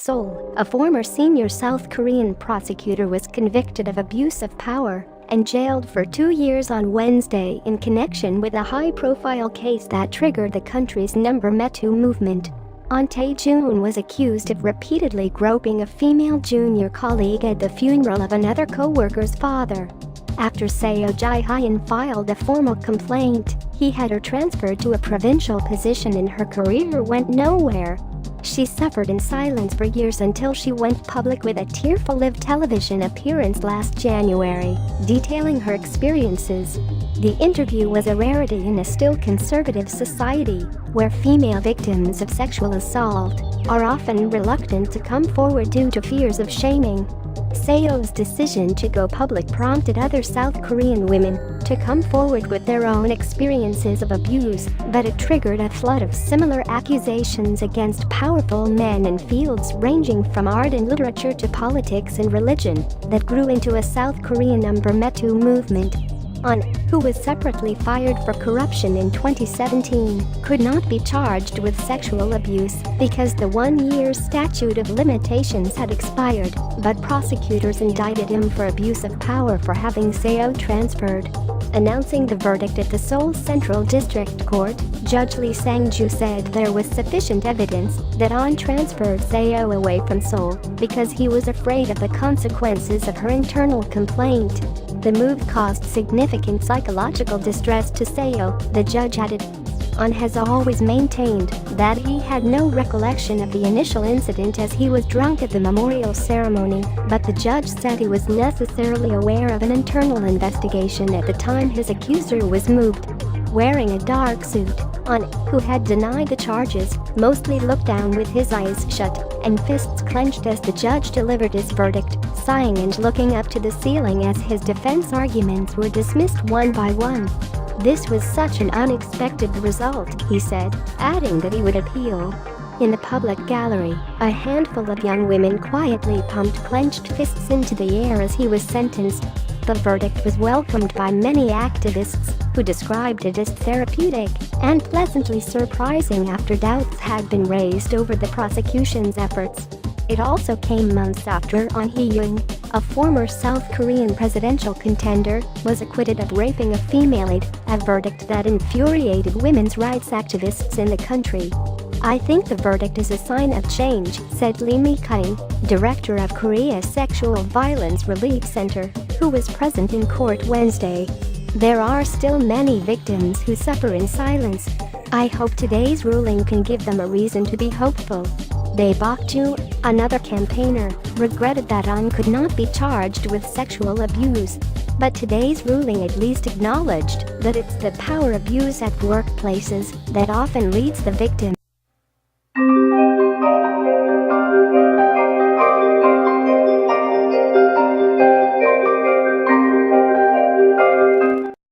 Seoul, a former senior South Korean prosecutor was convicted of abuse of power and jailed for 2 years on Wednesday in connection with a high-profile case that triggered the country's Me Too movement. Ahn Tae-geun was accused of repeatedly groping a female junior colleague at the funeral of another co-worker's father. After Seo Ji-hyun filed a formal complaint, he had her transferred to a provincial position and her career went nowhere. She suffered in silence for years until she went public with a tearful live television appearance last January, detailing her experiences. The interview was a rarity in a still conservative society, where female victims of sexual assault are often reluctant to come forward due to fears of shaming. Seo's decision to go public prompted other South Korean women to come forward with their own experiences of abuse, but it triggered a flood of similar accusations against powerful men in fields ranging from art and literature to politics and religion that grew into a South Korean Me Too movement. Ahn, who was separately fired for corruption in 2017, could not be charged with sexual abuse because the 1-year statute of limitations had expired, but prosecutors indicted him for abuse of power for having Seo transferred. Announcing the verdict at the Seoul Central District Court, Judge Lee Sang-ju said there was sufficient evidence that Ahn transferred Seo away from Seoul because he was afraid of the consequences of her internal complaint. The move caused significant psychological distress to Seo, the judge added. Ahn has always maintained that he had no recollection of the initial incident as he was drunk at the memorial ceremony, but the judge said he was necessarily aware of an internal investigation at the time his accuser was moved. Wearing a dark suit, Ahn, who had denied the charges, mostly looked down with his eyes shut and fists clenched as the judge delivered his verdict, sighing and looking up to the ceiling as his defense arguments were dismissed one by one. "This was such an unexpected result," he said, adding that he would appeal. In the public gallery, a handful of young women quietly pumped clenched fists into the air as he was sentenced. The verdict was welcomed by many activists, who described it as therapeutic and pleasantly surprising after doubts had been raised over the prosecution's efforts. It also came months after Ahn Tae-geun, a former South Korean presidential contender, was acquitted of raping a female aide, a verdict that infuriated women's rights activists in the country. "I think the verdict is a sign of change," said Lee Mi-kyung, director of Korea's Sexual Violence Relief Center, who was present in court Wednesday. "There are still many victims who suffer in silence. I hope today's ruling can give them a reason to be hopeful." Bae Bok-ju, another campaigner, regretted that Ahn could not be charged with sexual abuse. But today's ruling at least acknowledged that it's the power abuse at workplaces that often leads the victim.